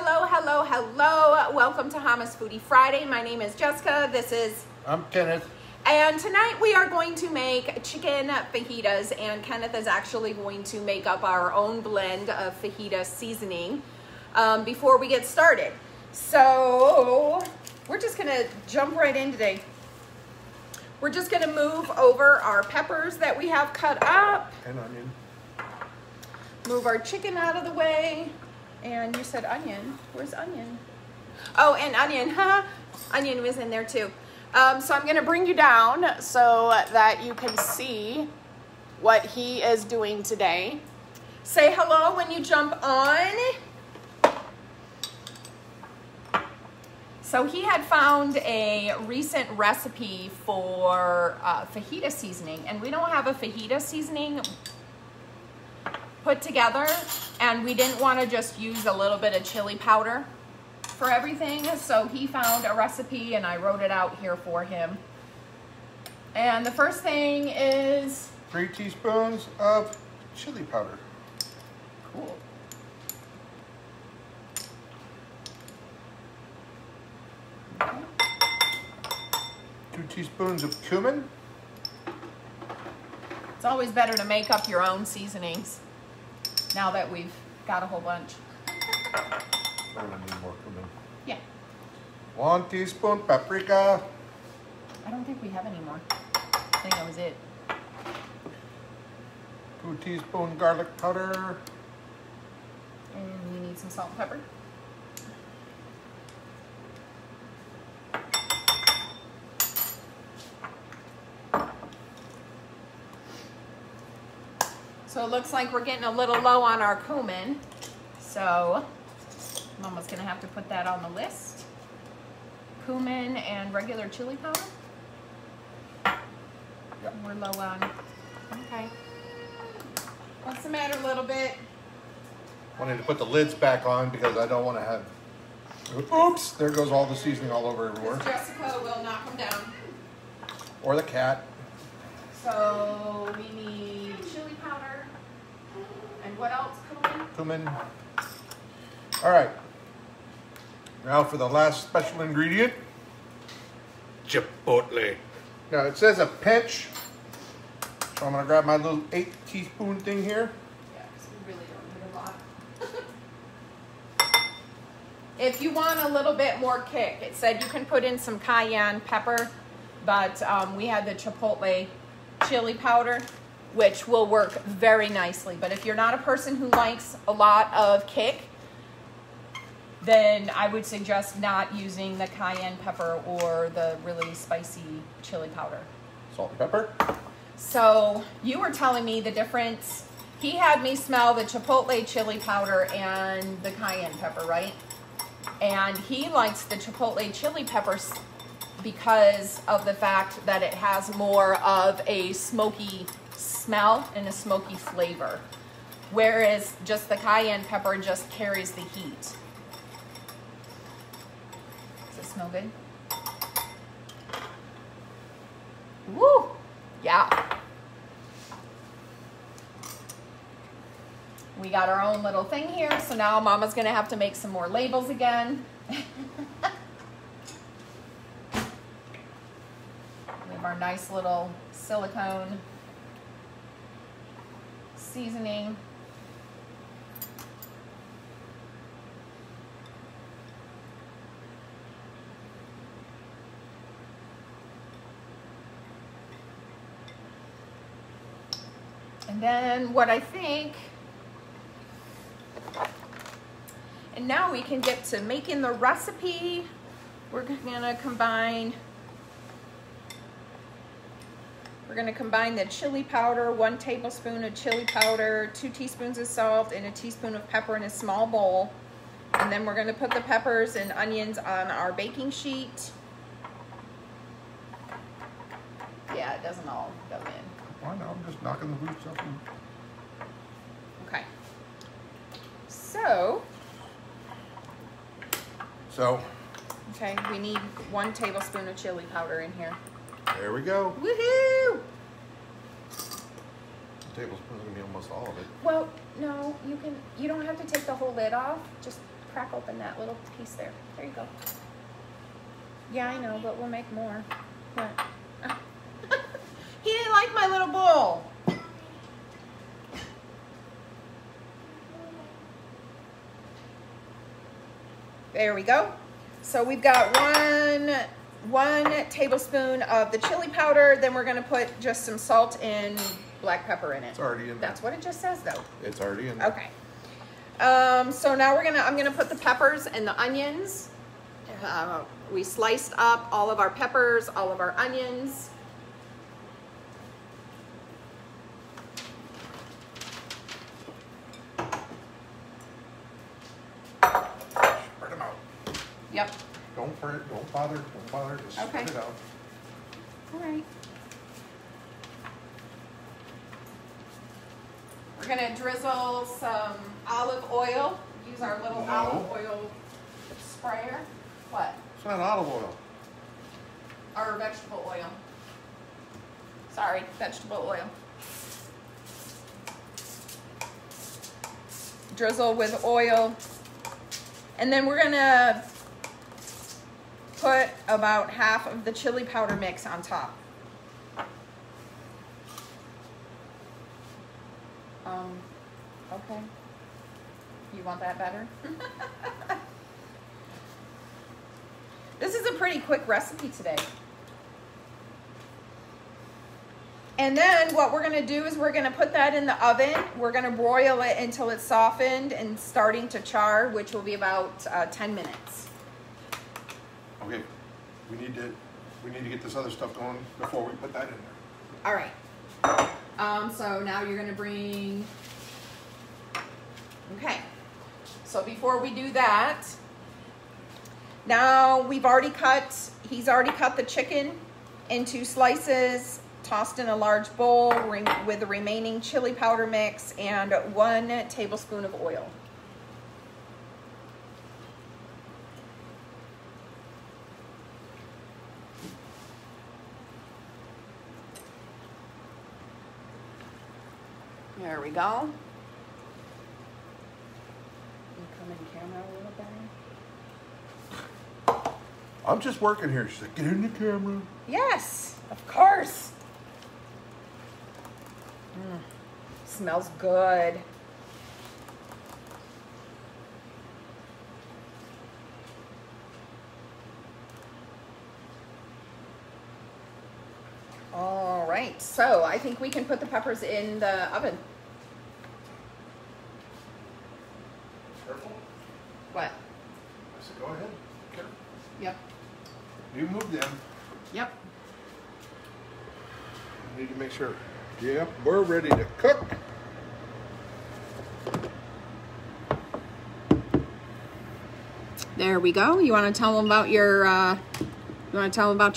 Hello, hello, hello. Welcome to Hamas Foodie Friday. My name is Jessica. I'm Kenneth. And tonight we are going to make chicken fajitas, and Kenneth is actually going to make up our own blend of fajita seasoning before we get started. So we're just gonna jump right in today. We're just gonna move over our peppers that we have cut up. And onion. Move our chicken out of the way. And you said onion. Where's onion? Oh, and onion. Onion was in there too. So I'm going to bring you down so that you can see what he is doing today. Say hello when you jump on. So he had found a recent recipe for fajita seasoning, and we don't have a fajita seasoning put together, and we didn't want to just use a little bit of chili powder for everything, so he found a recipe and I wrote it out here for him. And the first thing is 3 teaspoons of chili powder. Cool. Okay. 2 teaspoons of cumin. It's always better to make up your own seasonings now that we've got a whole bunch. I'm gonna need more cumin. Yeah. 1 teaspoon paprika. I don't think we have any more. I think that was it. 2 teaspoon garlic powder. And we need some salt and pepper. So it looks like we're getting a little low on our cumin. So Mama's gonna have to put that on the list. Cumin and regular chili powder. Yep. We're low on. Okay. What's the matter, little bit? Wanted to put the lids back on because I don't want to have. Oops! There goes all the seasoning all over everywhere. Jessica will knock them down. Or the cat. So we need chili powder. And what else? Cumin? Cumin. All right. Now for the last special ingredient. Chipotle. Now it says a pinch. So I'm going to grab my little 8 teaspoon thing here. Yeah, because we really don't need a lot. If you want a little bit more kick, it said you can put in some cayenne pepper, but we had the chipotle chili powder, which will work very nicely. But if you're not a person who likes a lot of kick, then I would suggest not using the cayenne pepper or the really spicy chili powder. Salt and pepper. So you were telling me the difference. He had me smell the chipotle chili powder and the cayenne pepper, right? And he likes the chipotle chili peppers because of the fact that it has more of a smoky smell and a smoky flavor, whereas just the cayenne pepper just carries the heat. Does it smell good? Woo! Yeah. We got our own little thing here, so now Mama's gonna have to make some more labels again. We have our nice little silicone seasoning. And then what I think, and now we can get to making the recipe. We're gonna combine the chili powder, 1 tablespoon of chili powder, 2 teaspoons of salt, and a teaspoon of pepper in a small bowl. And then we're gonna put the peppers and onions on our baking sheet. Yeah, it doesn't all go in. Why not? I'm just knocking the roots up. Okay. So, okay, we need 1 tablespoon of chili powder in here. There we go. Woohoo! The tablespoon's gonna be almost all of it. Well, no, you don't have to take the whole lid off. Just crack open that little piece there. There you go. Yeah, I know, but we'll make more. What? He didn't like my little bowl. There we go. So we've got one tablespoon of the chili powder. Then we're gonna put just some salt and black pepper in it. It's already in there. That's what it just says though. It's already in there. Okay. So now I'm gonna put the peppers and the onions. We sliced up all of our peppers, all of our onions. Spread them out. Yep. Don't bother, just Okay. spread it out. All right. We're gonna drizzle some olive oil. Use our little No. olive oil sprayer. What? It's not olive oil. Or vegetable oil. Sorry, vegetable oil. Drizzle with oil. And then we're gonna put about half of the chili powder mix on top. Okay. You want that better? This is a pretty quick recipe today. And then what we're gonna do is we're gonna put that in the oven. We're gonna broil it until it's softened and starting to char, which will be about 10 minutes. Okay, we need to get this other stuff going before we put that in there. All right. So now you're gonna bring. Okay. So before we do that, now he's already cut the chicken into slices, tossed in a large bowl with the remaining chili powder mix and 1 tablespoon of oil. There we go. Come in camera a little better. I'm just working here. She's like, get in the camera. Yes, of course. Smells good. All right, so I think we can put the peppers in the oven. Careful. What? I said, go ahead. Careful. Yep. You move them. Yep. I need to make sure. Yep, we're ready to cook. There we go. You want to tell them about your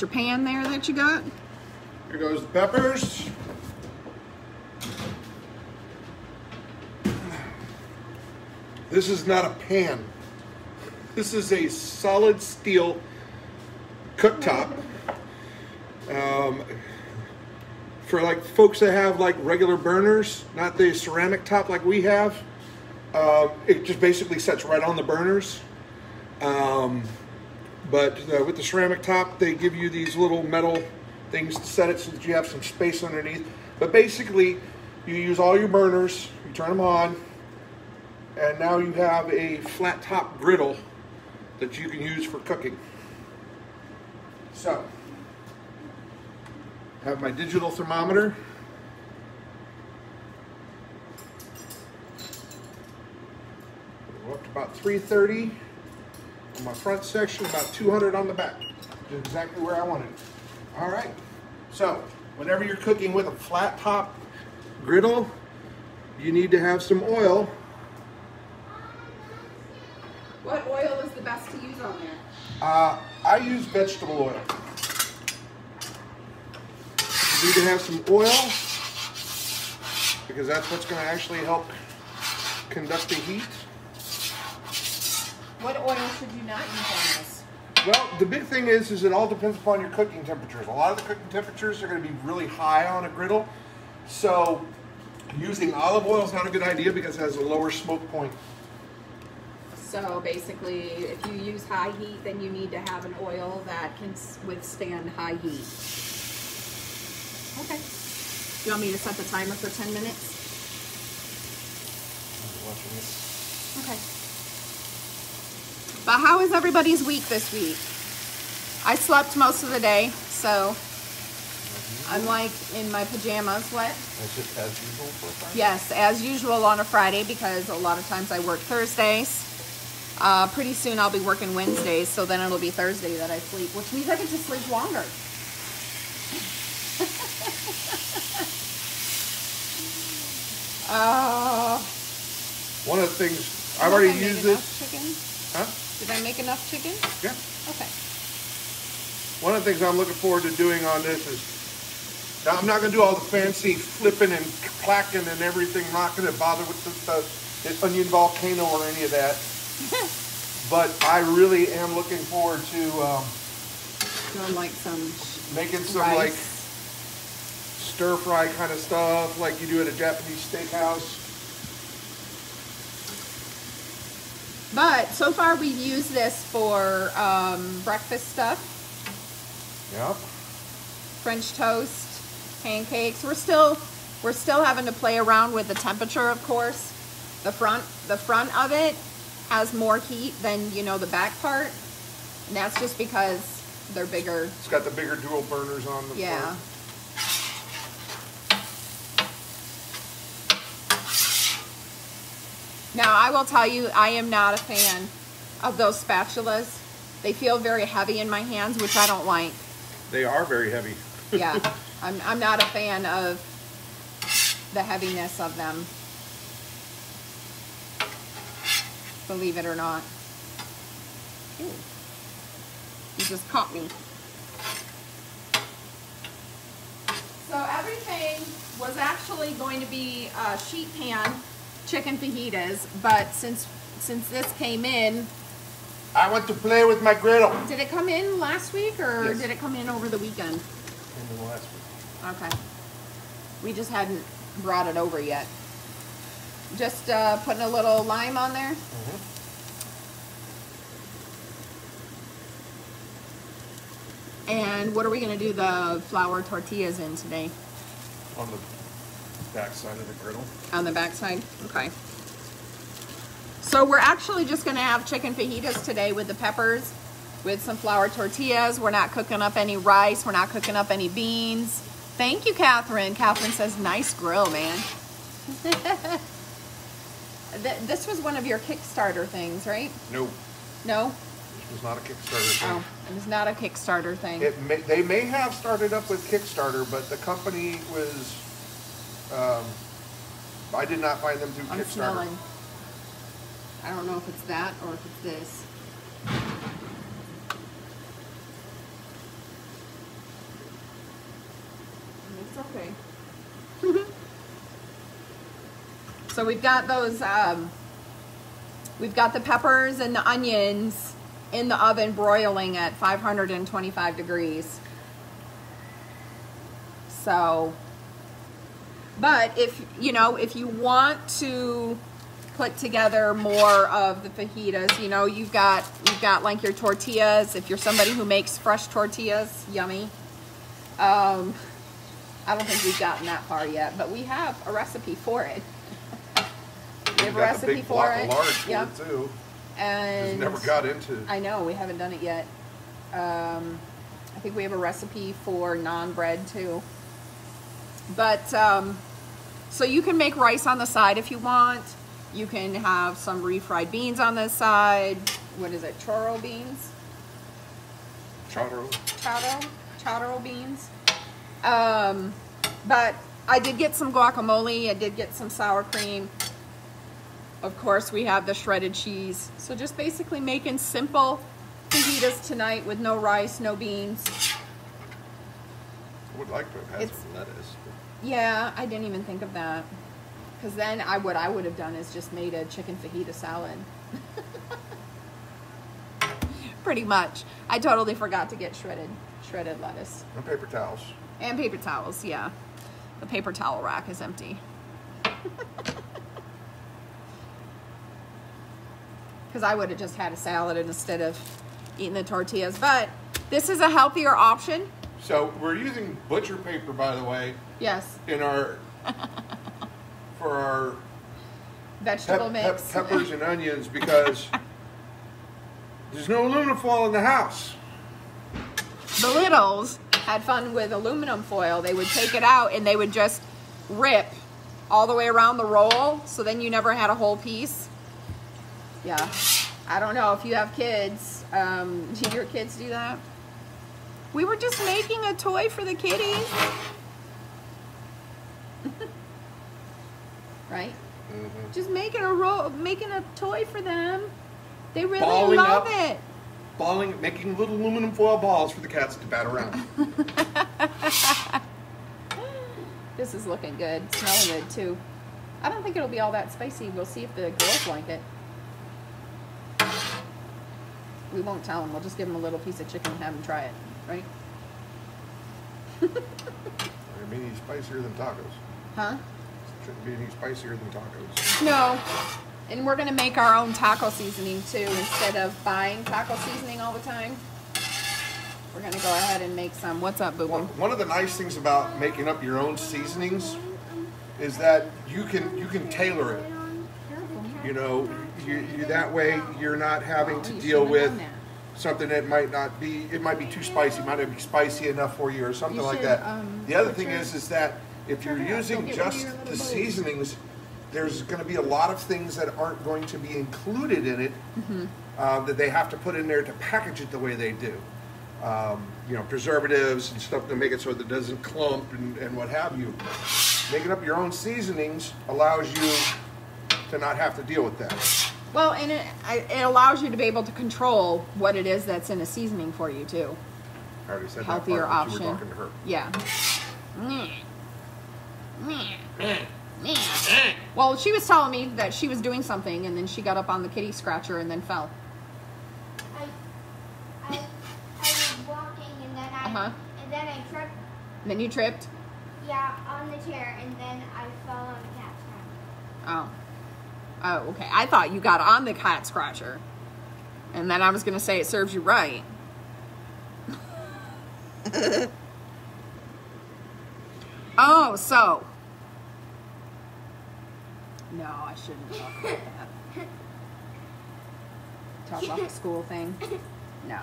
pan there that you got? Here goes the peppers. This is not a pan. This is a solid steel cooktop. For like folks that have like regular burners, not the ceramic top like we have, it just basically sets right on the burners. But with the ceramic top, they give you these little metal things to set it so that you have some space underneath. But basically, you use all your burners, you turn them on, and now you have a flat top griddle that you can use for cooking. So, I have my digital thermometer. We're up to about 330 on my front section, about 200 on the back. Which is exactly where I wanted it. All right. So, whenever you're cooking with a flat top griddle, you need to have some oil. What oil is the best to use on there? I use vegetable oil. You need to have some oil because that's what's going to actually help conduct the heat. What oil should you not use on this? Well, the big thing is it all depends upon your cooking temperatures. A lot of the cooking temperatures are going to be really high on a griddle. So using olive oil is not a good idea because it has a lower smoke point. So basically, if you use high heat, then you need to have an oil that can withstand high heat. Okay. You want me to set the timer for 10 minutes? I'm watching this. Okay. But how is everybody's week this week? I slept most of the day, so I'm like in my pajamas. What? That's just as usual for a Friday? Yes, as usual on a Friday, because a lot of times I work Thursdays. Pretty soon I'll be working Wednesdays, so then it'll be Thursday that I sleep, which means I get to sleep longer. One of the things, I've already used this. Chicken? Huh? Did I make enough chicken? Yeah. Okay. One of the things I'm looking forward to doing on this is, now I'm not going to do all the fancy flipping and clacking and everything. I'm not going to bother with the onion volcano or any of that. But I really am looking forward to Doing like some making some rice. like stir fry kind of stuff like you do at a Japanese steakhouse. But so far we've used this for breakfast stuff. Yep. French toast, pancakes. We're still having to play around with the temperature, of course. The front of it has more heat than, you know, the back part. And that's just because they're bigger. It's got the bigger dual burners on the Yeah. front. Now, I will tell you, I am not a fan of those spatulas. They feel very heavy in my hands, which I don't like. They are very heavy. Yeah, I'm not a fan of the heaviness of them. Believe it or not. Ooh. You just caught me. So everything was actually going to be sheet pan chicken fajitas, but since this came in, I want to play with my griddle. did it come in last week or Yes. did it come in over the weekend? In the last week. Okay. We just hadn't brought it over yet. Just putting a little lime on there. And what are we going to do the flour tortillas in today? On the back side of the griddle. On the back side? Okay. So we're actually just going to have chicken fajitas today with the peppers, with some flour tortillas. We're not cooking up any rice. We're not cooking up any beans. Thank you, Catherine. Catherine says, nice grill, man. This was one of your Kickstarter things, right? No. No? This was not a Kickstarter thing. Oh, it was not a Kickstarter thing. They may have started up with Kickstarter, but the company was, I did not find them through I'm Kickstarter. smelling. I don't know if it's that or if it's this. It's okay. So we've got those, we've got the peppers and the onions in the oven broiling at 525 degrees. So, but if you want to put together more of the fajitas, you've got like your tortillas. If you're somebody who makes fresh tortillas, yummy. I don't think we've gotten that far yet, but we have a recipe for it. We have a recipe for it. Yep. Too. And just never got into. I know, we haven't done it yet. I think we have a recipe for naan bread too. But so you can make rice on the side if you want. You can have some refried beans on the side. What is it? Choro beans? Charo. Charo beans. But I did get some guacamole. I did get some sour cream. Of course, we have the shredded cheese. So just basically making simple fajitas tonight with no rice, no beans. I would like to have had some lettuce. But... Yeah, I didn't even think of that. Because then what I would have done is just made a chicken fajita salad. Pretty much. I totally forgot to get shredded lettuce. And paper towels. And paper towels, yeah. The paper towel rack is empty. because I would have just had a salad instead of eating the tortillas. But this is a healthier option. So we're using butcher paper, by the way. Yes. In our for our vegetable mix. Peppers and onions, because there's no aluminum foil in the house. The littles had fun with aluminum foil. They would take it out and they would just rip all the way around the roll, so then you never had a whole piece. Yeah, I don't know if you have kids. Do your kids do that? We were just making a toy for the kitties. Right? Mm-hmm. Just making a toy for them. They really love it. Making little aluminum foil balls for the cats to bat around. This is looking good, smelling good too. I don't think it'll be all that spicy. We'll see if the girls like it. We won't tell them. We'll just give them a little piece of chicken and have them try it, right? I mean, any spicier than tacos. Huh? Shouldn't be any spicier than tacos. No. And we're going to make our own taco seasoning too, instead of buying taco seasoning all the time. We're going to go ahead and make some. What's up, boo-boo? One of the nice things about making up your own seasonings is that you can tailor it. You know, you that way you're not having to deal with something that might not be, it might be too spicy, might not be spicy enough for you or something like that. The other thing is that if you're using just the seasonings, there's going to be a lot of things that aren't going to be included in it that they have to put in there to package it the way they do. You know, preservatives and stuff to make it so that it doesn't clump and what have you. Making up your own seasonings allows you to not have to deal with that. Well, and it allows you to be able to control what it is that's in a seasoning for you too. I already said healthier that part, option. You were talking to her. Yeah. Well, she was telling me that she was doing something and then she got up on the kitty scratcher and then fell. I was walking and then I tripped. And then you tripped? Yeah, on the chair, and then I fell on the cat scratcher. Oh, okay. I thought you got on the cat scratcher. And then I was going to say it serves you right. Oh, so. No, I shouldn't talk about that. Talk about the school thing? No.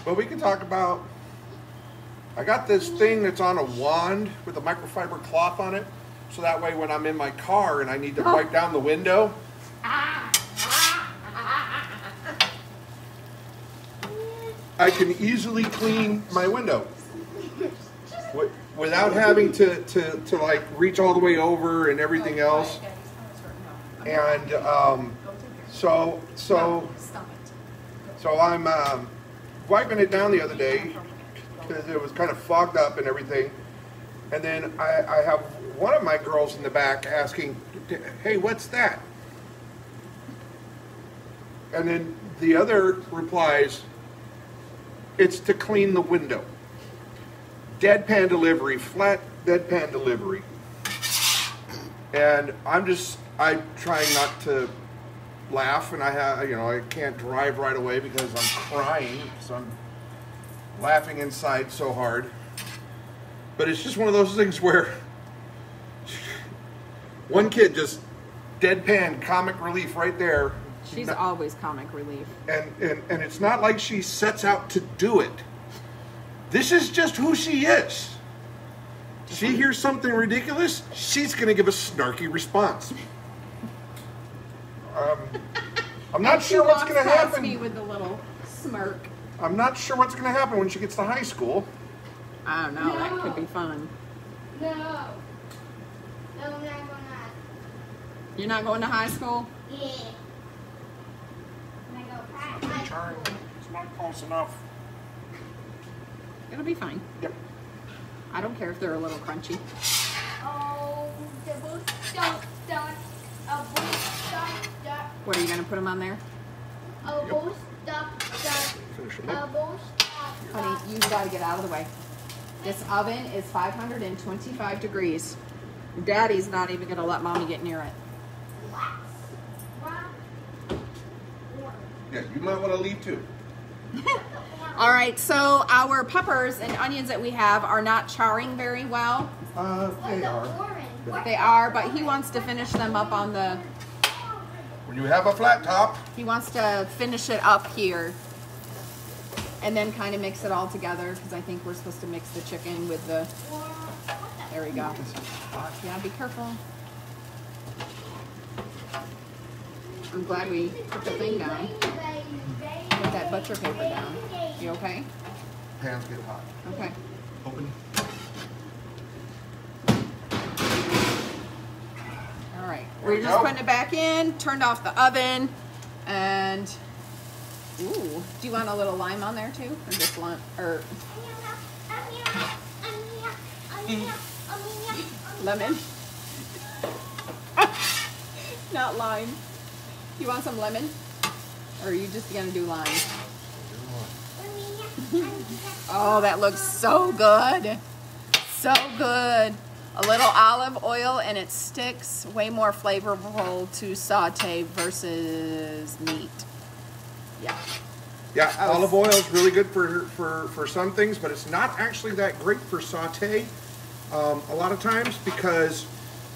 But we can talk about, I got this thing that's on a wand with a microfiber cloth on it. So that way when I'm in my car and I need to wipe down the window, I can easily clean my window without having to like reach all the way over and everything else. And so I'm wiping it down the other day because it was kind of fogged up and everything. And then I have one of my girls in the back asking, "Hey, what's that?" And then the other replies, "It's to clean the window." Deadpan delivery, flat deadpan delivery. And I'm trying not to laugh, and I can't drive right away because I'm crying, because I'm laughing inside so hard. But it's just one of those things where one kid just deadpan comic relief right there. She's always comic relief. And it's not like she sets out to do it. This is just who she is. She hears something ridiculous, she's going to give a snarky response. I'm not sure what's going to happen. Me with a little smirk. I'm not sure what's going to happen when she gets to high school. I don't know. That could be fun. No. No, I'm not going to. You're not going to high school? Yeah. When I go past high school. It's not close enough. It'll be fine. Yep. I don't care if they're a little crunchy. Oh, the boost don't start. A boost start. What are you going to put them on there? A boost start. Finish them A up. boost start. Honey, you got to get out of the way. This oven is 525 degrees. Daddy's not even going to let Mommy get near it. What? Yeah, you might want to leave too. All right, so our peppers and onions that we have are not charring very well. They are. They are, but he wants to finish them up on the... When you have a flat top. He wants to finish it up here. And then kind of mix it all together, because I think we're supposed to mix the chicken with the... There we go. Yeah, be careful. I'm glad we put the thing down. Put that butcher paper down. You okay? Pans get hot. Okay. Open. All right. We're just putting it back in. Turned off the oven. And, ooh, do you want a little lime on there too? Or just lime? Or lemon? Not lime. You want some lemon? Or are you just gonna do lime? Oh, that looks so good. So good. A little olive oil and it sticks. Way more flavorful to saute versus meat. Yeah. Yeah, olive oil is really good for some things, but it's not actually that great for saute a lot of times, because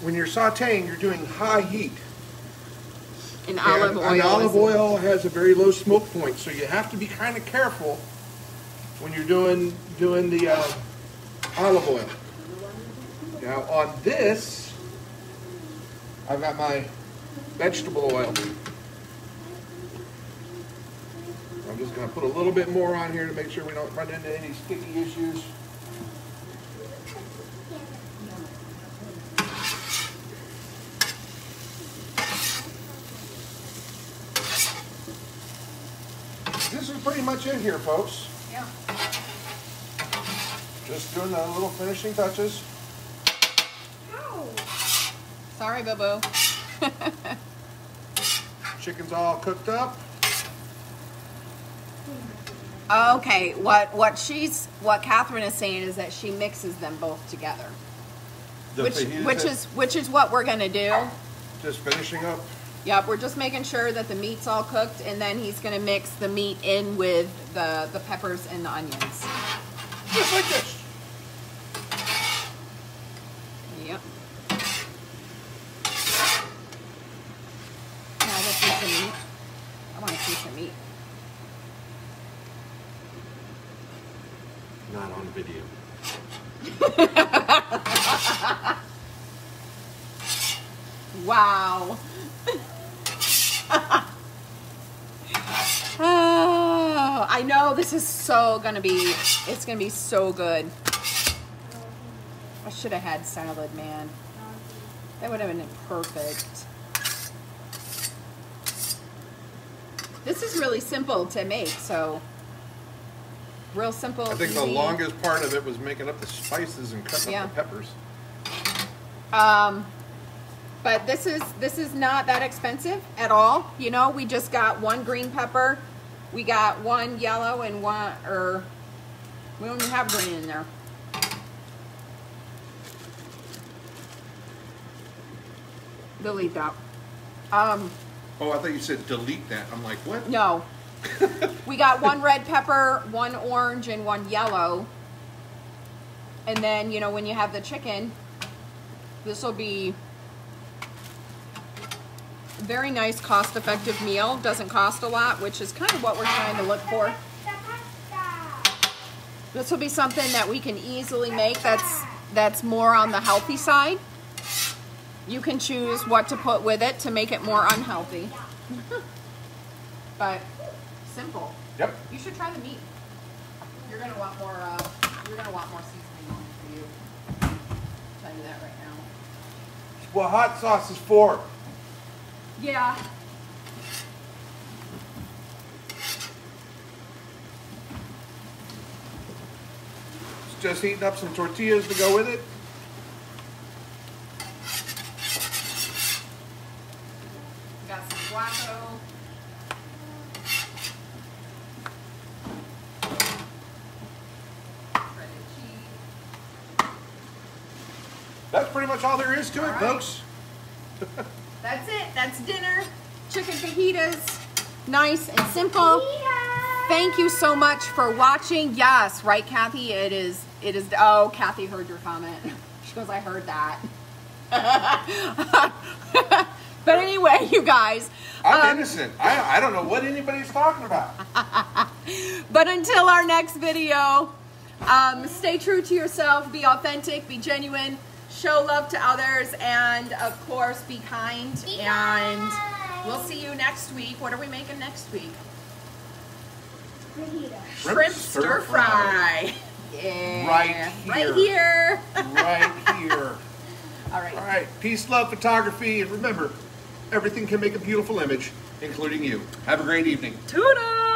when you're sauteing, you're doing high heat. And olive oil has a very low smoke point, so you have to be kind of careful when you're doing the olive oil. Now on this, I've got my vegetable oil. I'm just going to put a little bit more on here to make sure we don't run into any sticky issues. This is pretty much it here, folks. Yeah. Just doing the little finishing touches. Oh. Sorry, Boo-Boo. Chicken's all cooked up. Okay, what Catherine is saying is that she mixes them both together. Which is what we're gonna do. Just finishing up. Yep, we're just making sure that the meat's all cooked, and then he's gonna mix the meat in with the peppers and the onions. Just like this. Yep. Now let's see some meat. I want to see some meat. Not on video. Wow. Oh, I know this is it's gonna be so good. I should have had salad, man. That would have been perfect. This is really simple to make, so real simple. I think the longest part of it was making up the spices and cutting up the peppers. But this is not that expensive at all. You know, we just got one green pepper, we got one yellow, and we don't even have green in there. Delete that. Oh, I thought you said delete that. I'm like, what? No. We got one red pepper, one orange, and one yellow. And then, you know, when you have the chicken, this will be a very nice, cost-effective meal. Doesn't cost a lot, which is kind of what we're trying to look for. This will be something that we can easily make that's more on the healthy side. You can choose what to put with it to make it more unhealthy. But simple. Yep. You should try the meat. You're gonna want more. You're gonna want more seasoning on it for you. I'll tell you that right now. Well, hot sauce is for. Yeah. It's just heating up some tortillas to go with it. Got some guaco. That's pretty much all there is to it, folks. That's it. That's dinner. Chicken fajitas. nice and simple. Yeah. Thank you so much for watching. Yes, right, Kathy? It is, oh, Kathy heard your comment. She goes, I heard that. But anyway, you guys. I'm innocent. I don't know what anybody's talking about. But until our next video, stay true to yourself, be authentic, be genuine, show love to others, and of course, be kind. And we'll see you next week. What are we making next week? Fajita. Shrimp stir fry. Yeah. Right here. Right here. All right. Peace, love, photography, and remember, everything can make a beautiful image, including you. Have a great evening. Tuna!